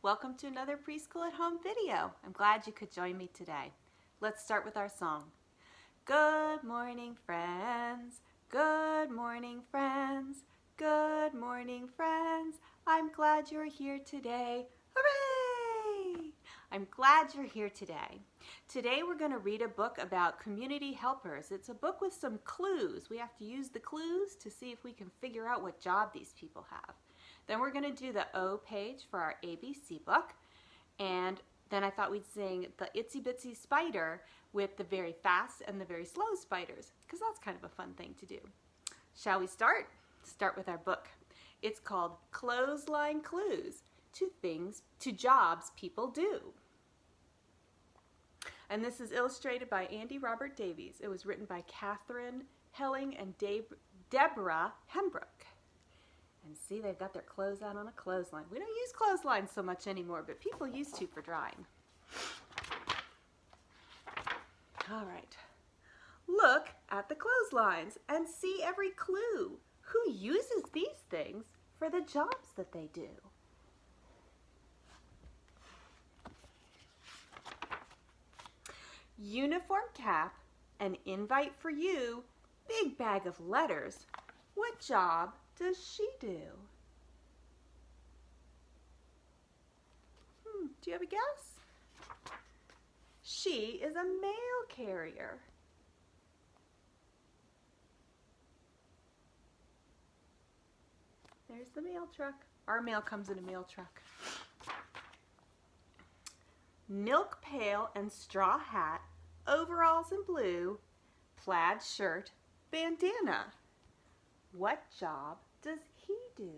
Welcome to another Preschool at Home video. I'm glad you could join me today. Let's start with our song. Good morning, friends. Good morning, friends. Good morning, friends. I'm glad you're here today. Hooray! I'm glad you're here today. Today we're going to read a book about community helpers. It's a book with some clues. We have to use the clues to see if we can figure out what job these people have. Then we're going to do the O page for our ABC book. And then I thought we'd sing the Itsy Bitsy Spider with the very fast and the very slow spiders, because that's kind of a fun thing to do. Shall we start? Start with our book. It's called Clothesline Clues to Jobs People Do. And this is illustrated by Andy Robert Davies. It was written by Kathryn, Heling, and Deborah Hembrook. And see, they've got their clothes out on a clothesline. We don't use clotheslines so much anymore, but people used to for drying. All right. Look at the clotheslines and see every clue. Who uses these things for the jobs that they do? Uniform cap, an invite for you, big bag of letters. What job does she do? Do you have a guess? She is a mail carrier. There's the mail truck. Our mail comes in a mail truck. Milk pail and straw hat, overalls in blue, plaid shirt, bandana. What job does he do?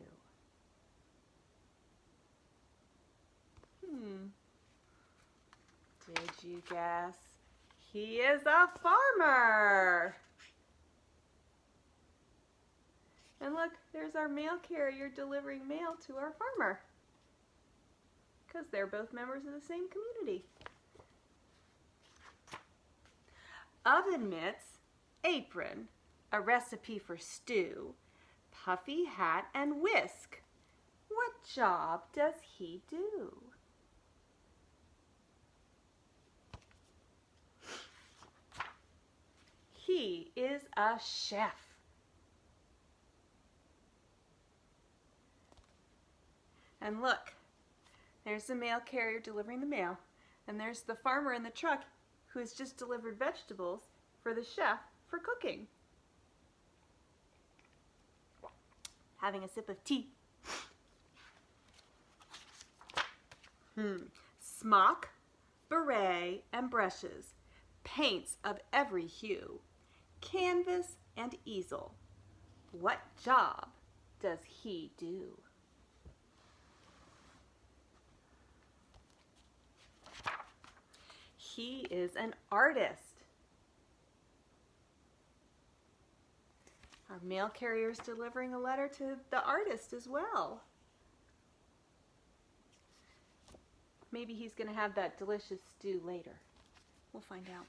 Did you guess? He is a farmer. And look, there's our mail carrier delivering mail to our farmer, because they're both members of the same community. Oven mitts, apron, a recipe for stew, puffy hat, and whisk. What job does he do? He is a chef. And look, there's the mail carrier delivering the mail, and there's the farmer in the truck who has just delivered vegetables for the chef for cooking. Having a sip of tea. Smock, beret, and brushes, paints of every hue, canvas and easel. What job does he do? He is an artist. Our mail carrier is delivering a letter to the artist as well. Maybe he's going to have that delicious stew later. We'll find out.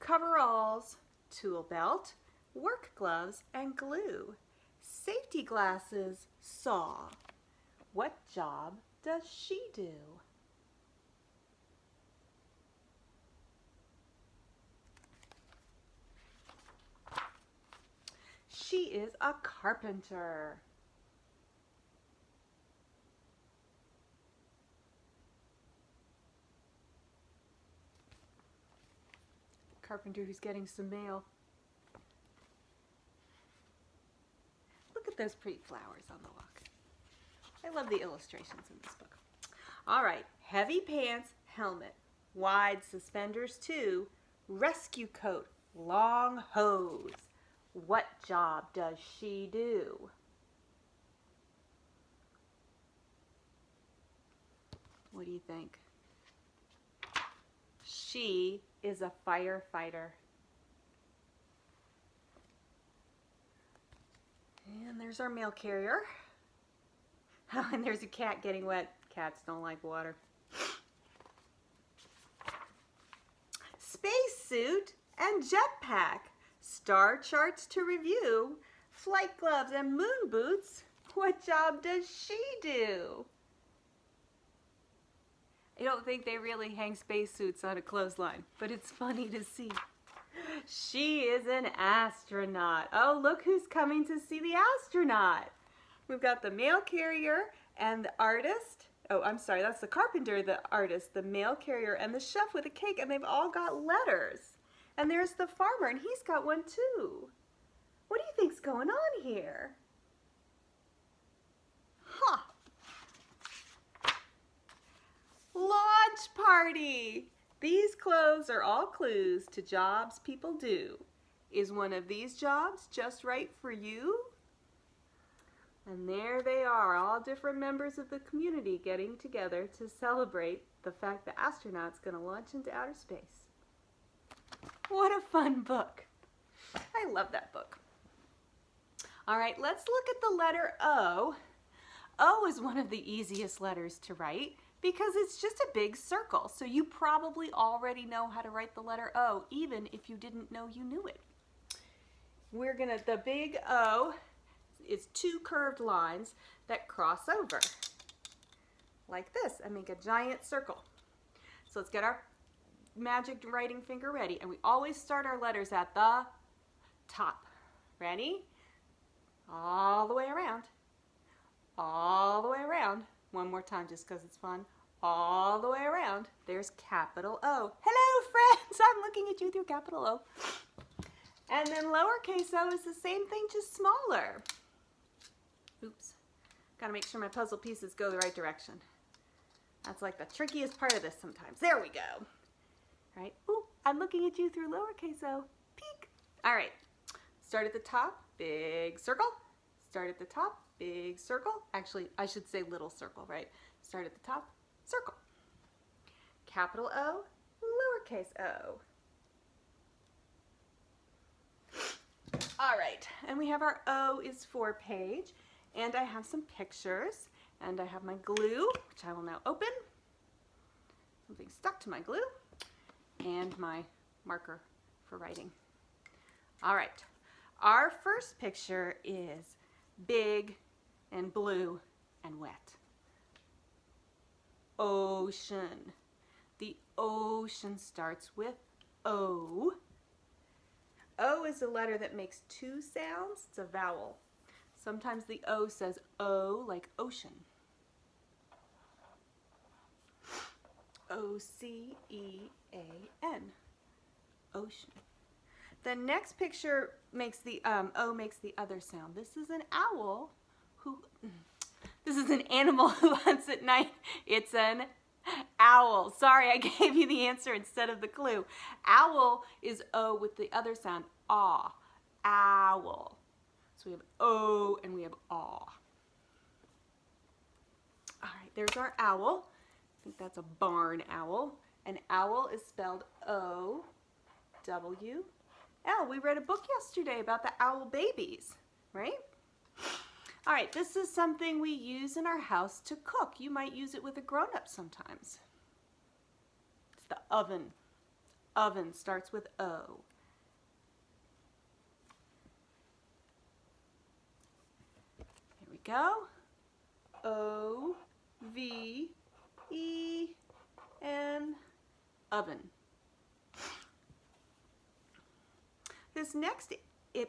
Coveralls, tool belt, work gloves, and glue. Safety glasses, saw. What job does she do? She is a carpenter. Carpenter who's getting some mail. Look at those pretty flowers on the walk. I love the illustrations in this book. All right, heavy pants, helmet, wide suspenders too, rescue coat, long hose. What job does she do? What do you think? She is a firefighter. And there's our mail carrier. And there's a cat getting wet. Cats don't like water. Spacesuit and jetpack. Star charts to review. Flight gloves and moon boots. What job does she do? I don't think they really hang spacesuits on a clothesline, but it's funny to see. She is an astronaut. Oh, look who's coming to see the astronaut. We've got the mail carrier and the artist. Oh, I'm sorry, that's the carpenter, the artist, the mail carrier, and the chef with a cake, and they've all got letters. And there's the farmer, and he's got one too. What do you think's going on here? Huh. Launch party. These clothes are all clues to jobs people do. Is one of these jobs just right for you? And there they are, all different members of the community getting together to celebrate the fact the astronaut's going to launch into outer space. What a fun book. I love that book. All right, let's look at the letter O. O is one of the easiest letters to write because it's just a big circle. So you probably already know how to write the letter O, even if you didn't know you knew it. The big O is two curved lines that cross over like this and make a giant circle. So let's get our magic writing finger ready. And we always start our letters at the top. Ready? All the way around. All the way around. One more time just because it's fun. All the way around. There's capital O. Hello, friends. I'm looking at you through capital O. And then lowercase o is the same thing, just smaller. Oops. Got to make sure my puzzle pieces go the right direction. That's like the trickiest part of this sometimes. There we go. All right. Ooh, I'm looking at you through lowercase o. Peek. All right. Start at the top, big circle. Start at the top, big circle. Actually, I should say little circle, right? Start at the top, circle. Capital O, lowercase o. All right, and we have our O is for page, and I have some pictures, and I have my glue, which I will now open. Something stuck to my glue, and my marker for writing. All right, our first picture is big and blue and wet. Ocean. The ocean starts with O. O is a letter that makes two sounds. It's a vowel. Sometimes the O says O like ocean. O-C-E-A-N. Ocean. The next picture makes the O makes the other sound. This is an owl who, this is an animal who hunts at night. It's an owl. Sorry, I gave you the answer instead of the clue. Owl is O with the other sound, aw. Owl. So we have O and we have aw. All right, there's our owl. I think that's a barn owl. An owl is spelled O-W-L. We read a book yesterday about the owl babies, right? All right, this is something we use in our house to cook. You might use it with a grown-up sometimes. It's the oven. Oven starts with O. Here we go. O-V-E-N. Oven. This next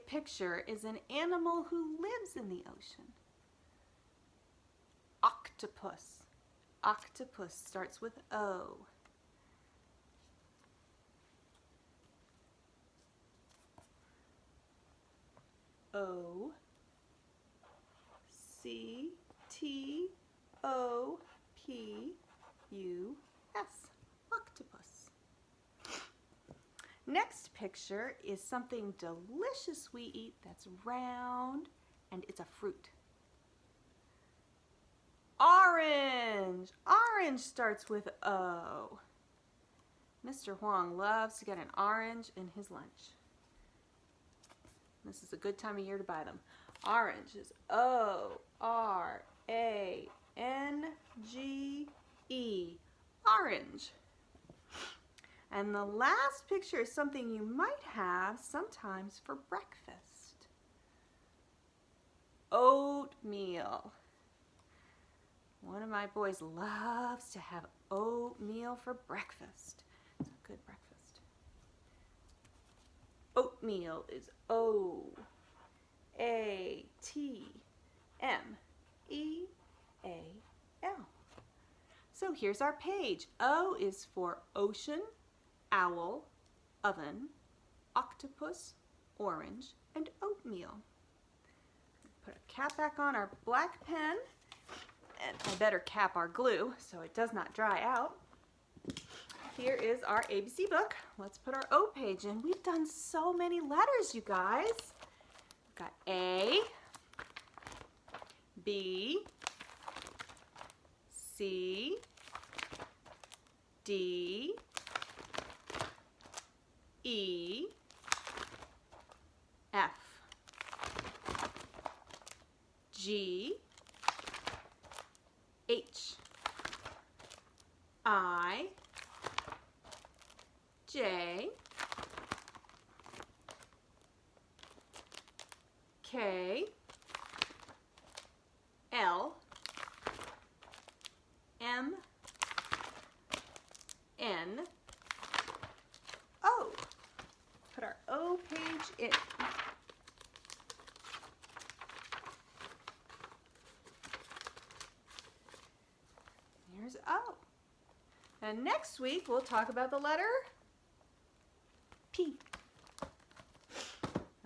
picture is an animal who lives in the ocean. Octopus. Octopus starts with O. O-C-T-O-P-U-S. Octopus. Next picture is something delicious we eat that's round, and it's a fruit. Orange. Orange starts with O. Mr. Huang loves to get an orange in his lunch. This is a good time of year to buy them. Orange is O-R-A-N-G-E. Orange. And the last picture is something you might have sometimes for breakfast. Oatmeal. oatmeal. One of my boys loves to have oatmeal for breakfast. It's a good breakfast. Oatmeal is O-A-T-M-E-A-L. So here's our page. O is for ocean, owl, oven, octopus, orange, and oatmeal. Put a cap back on our black pen, and I better cap our glue so it does not dry out. Here is our ABC book. Let's put our O page in. We've done so many letters, you guys. We've got A, B, C, D, E, F, G, H, I, J, K, L, M, N, O. Put our O page in. Here's O. And next week we'll talk about the letter P.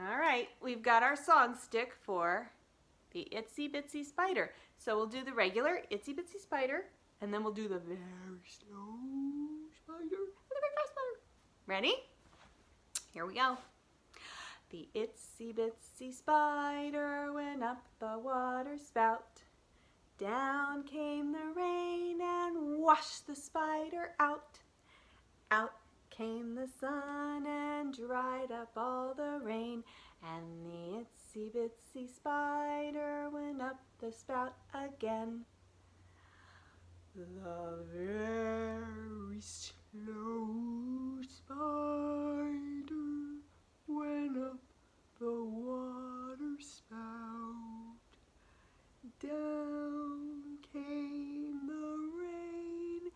All right, we've got our song stick for the Itsy Bitsy Spider. So we'll do the regular Itsy Bitsy Spider, and then we'll do the very slow spider and the very fast spider. Ready? Here we go. The itsy bitsy spider went up the water spout. Down came the rain and washed the spider out. Out came the sun and dried up all the rain. And the itsy bitsy spider went up the spout again. The very slow spider went up the water spout. Down came the rain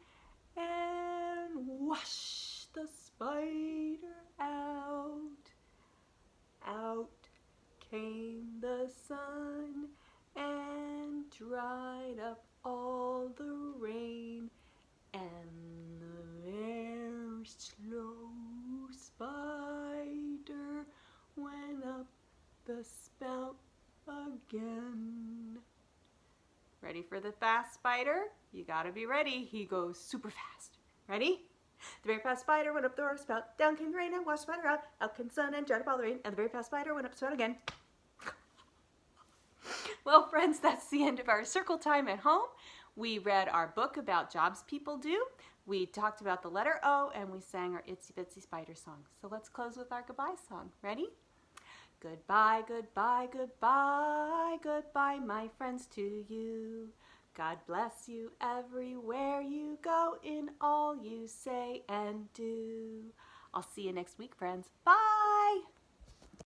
and washed the spider out. Out came the sun and dried up all the rain. And the very slow spider went up the spout again. Ready for the fast spider? You gotta be ready. He goes super fast. Ready? The very fast spider went up the water spout. Down came the rain and washed the spider out. Out came the sun and dried up all the rain. And the very fast spider went up the spout again. Well, friends, that's the end of our circle time at home. We read our book about jobs people do. We talked about the letter O, and we sang our Itsy Bitsy Spider song. So let's close with our goodbye song. Ready? Goodbye, goodbye, goodbye, goodbye, my friends, to you. God bless you everywhere you go, in all you say and do. I'll see you next week, friends. Bye!